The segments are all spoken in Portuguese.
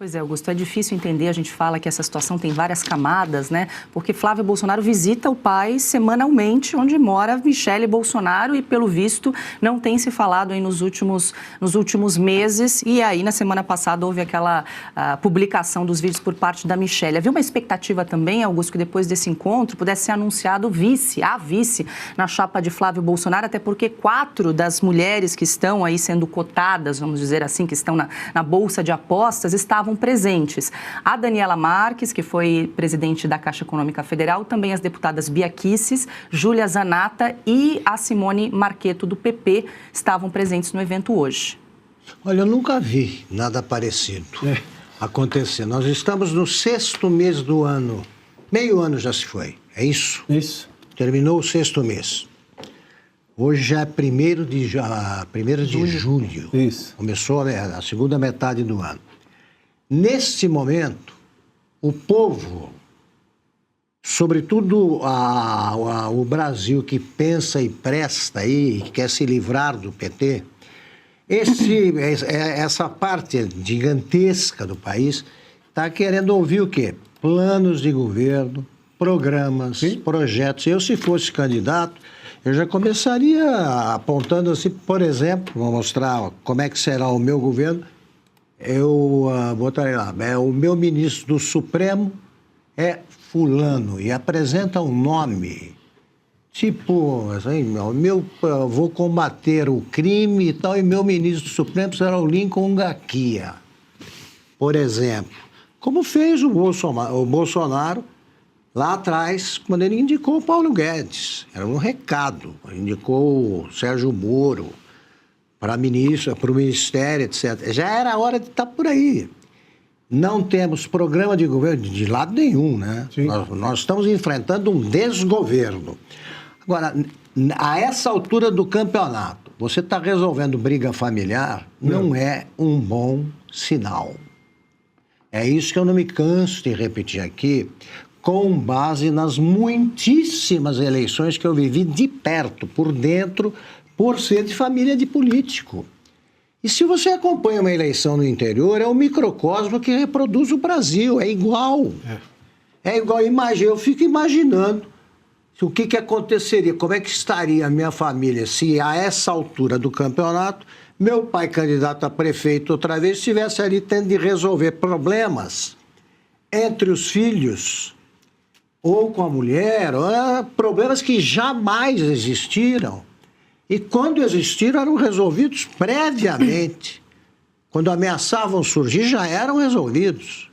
Pois é, Augusto, é difícil entender, a gente fala que essa situação tem várias camadas, né? Porque Flávio Bolsonaro visita o pai semanalmente, onde mora Michele Bolsonaro e, pelo visto, não tem se falado aí nos últimos meses. E aí, na semana passada, houve aquela publicação dos vídeos por parte da Michele. Havia uma expectativa também, Augusto, que depois desse encontro pudesse ser anunciado a vice na chapa de Flávio Bolsonaro, até porque 4 das mulheres que estão aí sendo cotadas, vamos dizer assim, que estão na Bolsa de Apostas, estavam presentes. A Daniela Marques, que foi presidente da Caixa Econômica Federal, também as deputadas Bia Kicis, Júlia Zanata e a Simone Marqueto, do PP, estavam presentes no evento hoje. Olha, eu nunca vi nada parecido acontecer. Nós estamos no 6º mês do ano. Meio ano já se foi, é isso? Isso. Terminou o 6º mês. Hoje já é 1º de julho. Isso. Começou a segunda metade do ano. Neste momento, o povo, sobretudo o Brasil que pensa e presta aí, que quer se livrar do PT, essa parte gigantesca do país está querendo ouvir o quê? Planos de governo, programas, projetos. Eu, se fosse candidato, eu já começaria apontando assim, por exemplo, vou mostrar como é que será o meu governo. Eu botarei lá, o meu ministro do Supremo é fulano, e apresenta um nome, tipo, assim, vou combater o crime e tal, e meu ministro do Supremo será o Lincoln Gaquia, por exemplo. Como fez o Bolsonaro lá atrás, quando ele indicou o Paulo Guedes. Era um recado, indicou o Sérgio Moro para o Ministério, etc. Já era hora de estar por aí. Não temos programa de governo de lado nenhum, né? Nós estamos enfrentando um desgoverno. Agora, a essa altura do campeonato, você está resolvendo briga familiar, não é um bom sinal. É isso que eu não me canso de repetir aqui, com base nas muitíssimas eleições que eu vivi de perto, por dentro, por ser de família de político. E se você acompanha uma eleição no interior, é um microcosmo que reproduz o Brasil, é igual. É igual, eu fico imaginando o que aconteceria, como é que estaria a minha família se a essa altura do campeonato, meu pai, candidato a prefeito outra vez, estivesse ali tendo de resolver problemas entre os filhos ou com a mulher, problemas que jamais existiram. E quando existiram, eram resolvidos previamente. Quando ameaçavam surgir, já eram resolvidos.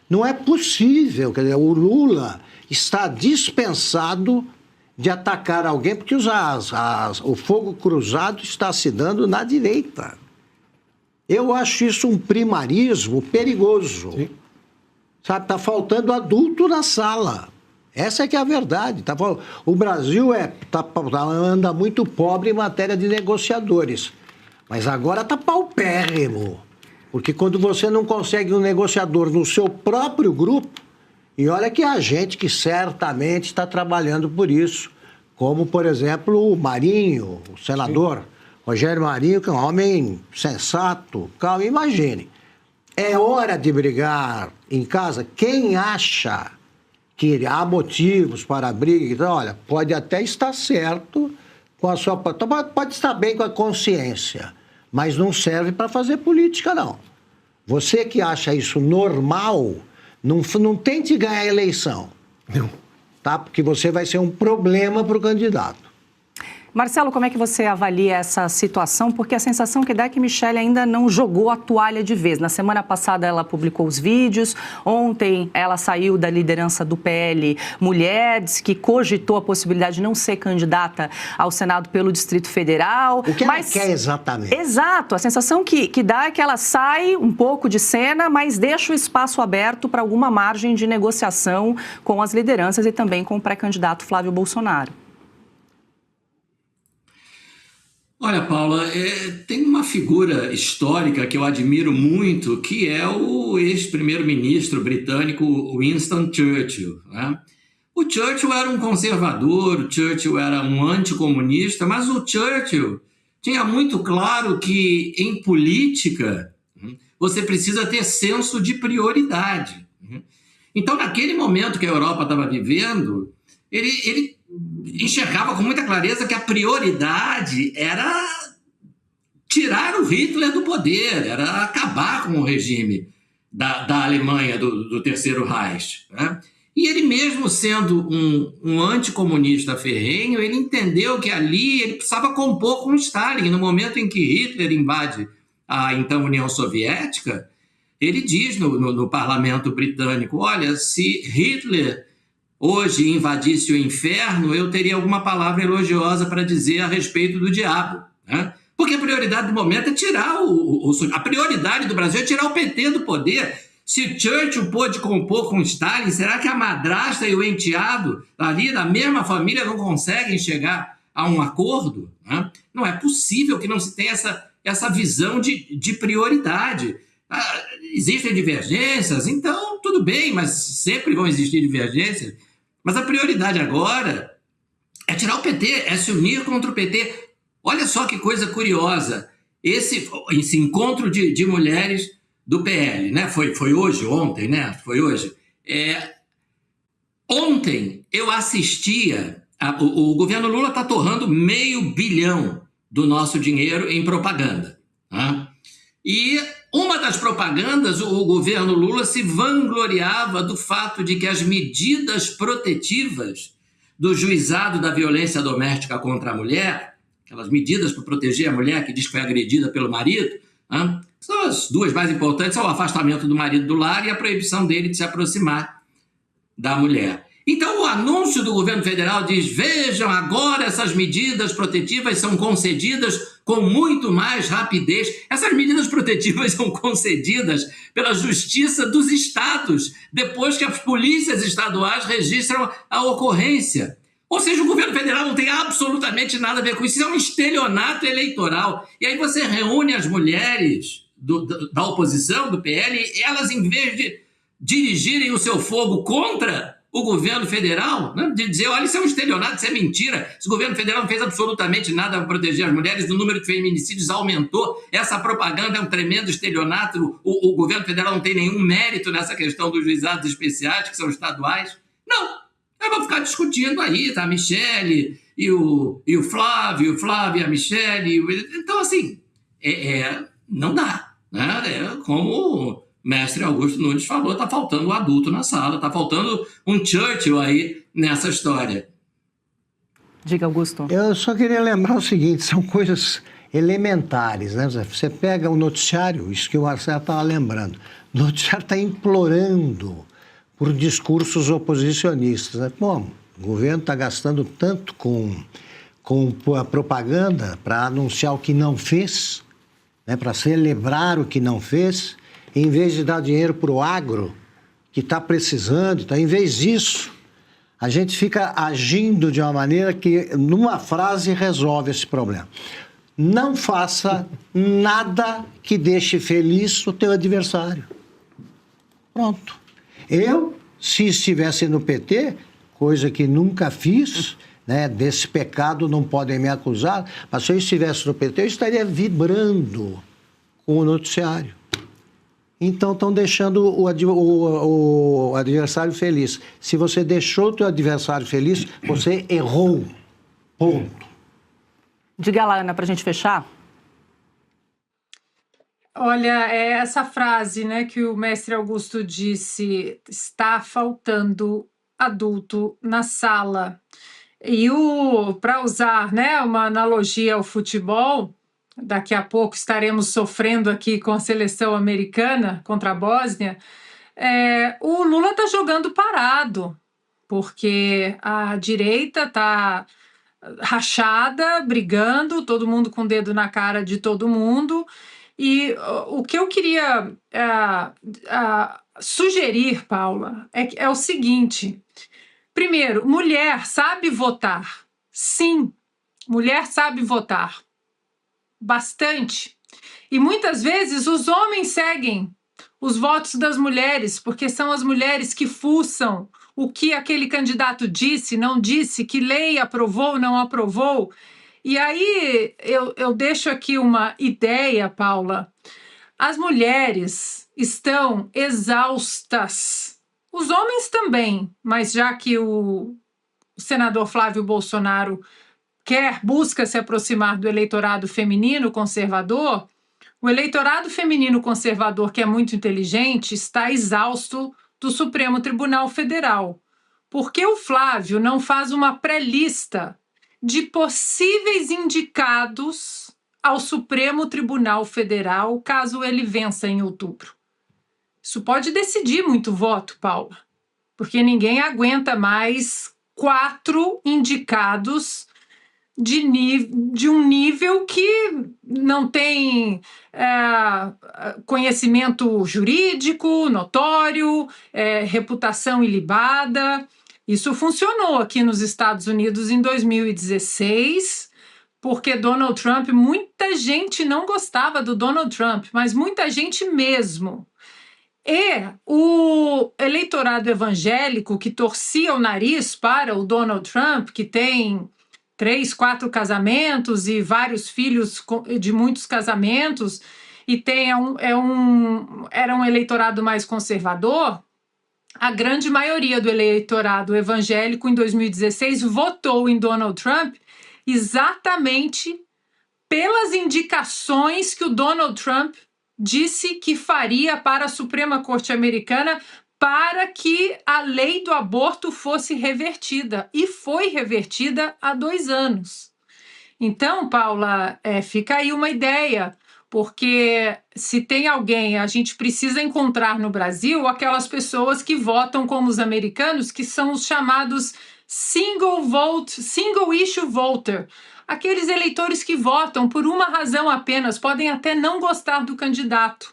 Não é possível, quer dizer, o Lula está dispensado de atacar alguém, porque o fogo cruzado está se dando na direita. Eu acho isso um primarismo perigoso. Sim. Sabe, está faltando adulto na sala. Essa é que é a verdade. O Brasil anda muito pobre em matéria de negociadores. Mas agora está paupérrimo. Porque quando você não consegue um negociador no seu próprio grupo, e olha que há gente que certamente está trabalhando por isso, como, por exemplo, o Marinho, o senador Rogério Marinho, que é um homem sensato, calmo. Imagine, é hora de brigar em casa. Quem acha que há motivos para a briga, então, olha, pode até estar certo com a sua... Pode estar bem com a consciência, mas não serve para fazer política, não. Você que acha isso normal, não tente ganhar a eleição. Não. Tá? Porque você vai ser um problema para o candidato. Marcelo, como é que você avalia essa situação? Porque a sensação que dá é que Michele ainda não jogou a toalha de vez. Na semana passada ela publicou os vídeos, ontem ela saiu da liderança do PL Mulheres, que cogitou a possibilidade de não ser candidata ao Senado pelo Distrito Federal. O que ela quer exatamente? Exato, a sensação que dá é que ela sai um pouco de cena, mas deixa o espaço aberto para alguma margem de negociação com as lideranças e também com o pré-candidato Flávio Bolsonaro. Olha, Paula, tem uma figura histórica que eu admiro muito, que é o ex-primeiro-ministro britânico Winston Churchill, né? O Churchill era um conservador, o Churchill era um anticomunista, mas o Churchill tinha muito claro que, em política, você precisa ter senso de prioridade. Então, naquele momento que a Europa estava vivendo, ele enxergava com muita clareza que a prioridade era tirar o Hitler do poder, era acabar com o regime da Alemanha, do Terceiro Reich, né? E ele mesmo sendo um anticomunista ferrenho, ele entendeu que ali ele precisava compor com Stalin. No momento em que Hitler invade a então União Soviética, ele diz no parlamento britânico, olha, se Hitler hoje invadisse o inferno, eu teria alguma palavra elogiosa para dizer a respeito do diabo, né? Porque a prioridade do momento é tirar a prioridade do Brasil é tirar o PT do poder. Se Churchill pôde compor com Stalin, será que a madrasta e o enteado ali da mesma família não conseguem chegar a um acordo, né? Não é possível que não se tenha essa visão de prioridade. Existem divergências, então tudo bem, mas sempre vão existir divergências. Mas a prioridade agora é tirar o PT, é se unir contra o PT. Olha só que coisa curiosa, esse encontro de mulheres do PL, né? Foi hoje, ontem, né? Foi hoje. Ontem eu assistia, o governo Lula está torrando $500 milhão do nosso dinheiro em propaganda, né? E uma das propagandas, o governo Lula se vangloriava do fato de que as medidas protetivas do juizado da violência doméstica contra a mulher, aquelas medidas para proteger a mulher que diz que foi agredida pelo marido, né? São as duas mais importantes, são o afastamento do marido do lar e a proibição dele de se aproximar da mulher. Então o anúncio do governo federal diz, vejam, agora essas medidas protetivas são concedidas com muito mais rapidez. Essas medidas protetivas são concedidas pela Justiça dos Estados, depois que as polícias estaduais registram a ocorrência. Ou seja, o governo federal não tem absolutamente nada a ver com isso, isso é um estelionato eleitoral. E aí você reúne as mulheres da oposição, do PL, e elas, em vez de dirigirem o seu fogo contra o governo federal, né, de dizer, olha, isso é um estelionato, isso é mentira, esse governo federal não fez absolutamente nada para proteger as mulheres, o número de feminicídios aumentou, essa propaganda é um tremendo estelionato, o governo federal não tem nenhum mérito nessa questão dos juizados especiais, que são estaduais. Não, eu vou ficar discutindo aí, tá, a Michele e o Flávio e a Michele, então assim, não dá, né? Como o mestre Augusto Nunes falou, está faltando um adulto na sala, está faltando um Churchill aí nessa história. Diga, Augusto. Eu só queria lembrar o seguinte, são coisas elementares, né? Você pega o noticiário, isso que o Marcelo estava lembrando, o noticiário está implorando por discursos oposicionistas, né? Bom, o governo está gastando tanto com a propaganda para anunciar o que não fez, né? Para celebrar o que não fez, em vez de dar dinheiro para o agro, que está precisando, em vez disso, a gente fica agindo de uma maneira que, numa frase, resolve esse problema. Não faça nada que deixe feliz o teu adversário. Pronto. Eu, se estivesse no PT, coisa que nunca fiz, né, desse pecado não podem me acusar, mas se eu estivesse no PT, eu estaria vibrando com o noticiário. Então, estão deixando o adversário feliz. Se você deixou o teu adversário feliz, você errou. Ponto. Diga lá, Ana, para a gente fechar. Olha, essa frase, né, que o mestre Augusto disse, está faltando adulto na sala. E para usar, né, uma analogia ao futebol, daqui a pouco estaremos sofrendo aqui com a seleção americana contra a Bósnia, o Lula está jogando parado, porque a direita está rachada, brigando, todo mundo com o dedo na cara de todo mundo. E o que eu queria sugerir, Paula, é o seguinte. Primeiro, mulher sabe votar. Sim, mulher sabe votar. Bastante. E muitas vezes os homens seguem os votos das mulheres, porque são as mulheres que fuçam o que aquele candidato disse, não disse, que lei aprovou, não aprovou. E aí eu deixo aqui uma ideia, Paula. As mulheres estão exaustas. Os homens também, mas já que o senador Flávio Bolsonaro busca se aproximar do eleitorado feminino conservador, o eleitorado feminino conservador, que é muito inteligente, está exausto do Supremo Tribunal Federal. Porque o Flávio não faz uma pré-lista de possíveis indicados ao Supremo Tribunal Federal, caso ele vença em outubro. Isso pode decidir muito voto, Paula, porque ninguém aguenta mais 4 indicados de um nível que não tem conhecimento jurídico notório, reputação ilibada. Isso funcionou aqui nos Estados Unidos em 2016, porque Donald Trump, muita gente não gostava do Donald Trump, mas muita gente mesmo. E o eleitorado evangélico que torcia o nariz para o Donald Trump, que tem 3, 4 casamentos e vários filhos de muitos casamentos, e era um eleitorado mais conservador, a grande maioria do eleitorado evangélico em 2016 votou em Donald Trump exatamente pelas indicações que o Donald Trump disse que faria para a Suprema Corte Americana para que a lei do aborto fosse revertida. E foi revertida há 2 anos. Então, Paula, fica aí uma ideia, porque se tem alguém, a gente precisa encontrar no Brasil aquelas pessoas que votam como os americanos, que são os chamados single issue voter, aqueles eleitores que votam por uma razão apenas, podem até não gostar do candidato.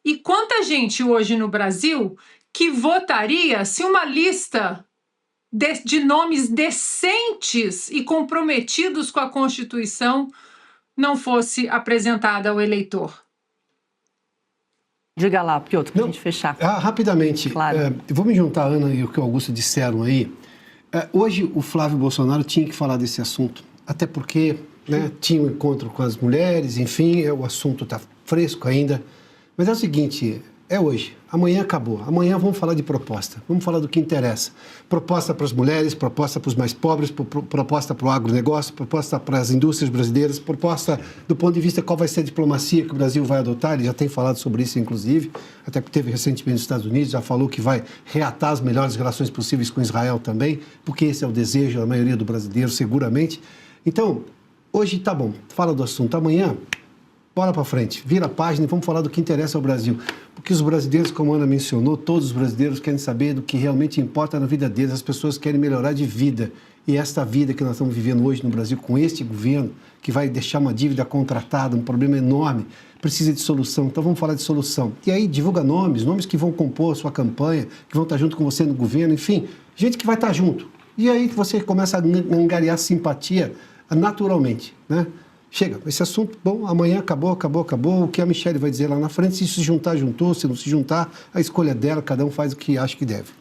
E quanta gente hoje no Brasil que votaria se uma lista de nomes decentes e comprometidos com a Constituição não fosse apresentada ao eleitor? Diga lá, Piotr, para a gente fechar. Rapidamente, Claro. Vou me juntar a Ana e o que o Augusto disseram aí. Hoje o Flávio Bolsonaro tinha que falar desse assunto, até porque tinha um encontro com as mulheres, enfim, o assunto está fresco ainda. Mas é o seguinte, é hoje, amanhã acabou. Amanhã vamos falar de proposta, vamos falar do que interessa. Proposta para as mulheres, proposta para os mais pobres, proposta para o agronegócio, proposta para as indústrias brasileiras, proposta do ponto de vista qual vai ser a diplomacia que o Brasil vai adotar. Ele já tem falado sobre isso, inclusive, até que teve recentemente nos Estados Unidos, já falou que vai reatar as melhores relações possíveis com Israel também, porque esse é o desejo da maioria do brasileiro, seguramente. Então, hoje tá bom, fala do assunto. Amanhã, bola para frente, vira a página e vamos falar do que interessa ao Brasil. Porque os brasileiros, como a Ana mencionou, todos os brasileiros querem saber do que realmente importa na vida deles. As pessoas querem melhorar de vida. E esta vida que nós estamos vivendo hoje no Brasil, com este governo, que vai deixar uma dívida contratada, um problema enorme, precisa de solução. Então vamos falar de solução. E aí divulga nomes que vão compor a sua campanha, que vão estar junto com você no governo, enfim, gente que vai estar junto. E aí você começa a angariar simpatia naturalmente, né? Chega, esse assunto, bom, amanhã acabou. O que a Michelle vai dizer lá na frente, se juntar, juntou, se não se juntar, a escolha dela, cada um faz o que acha que deve.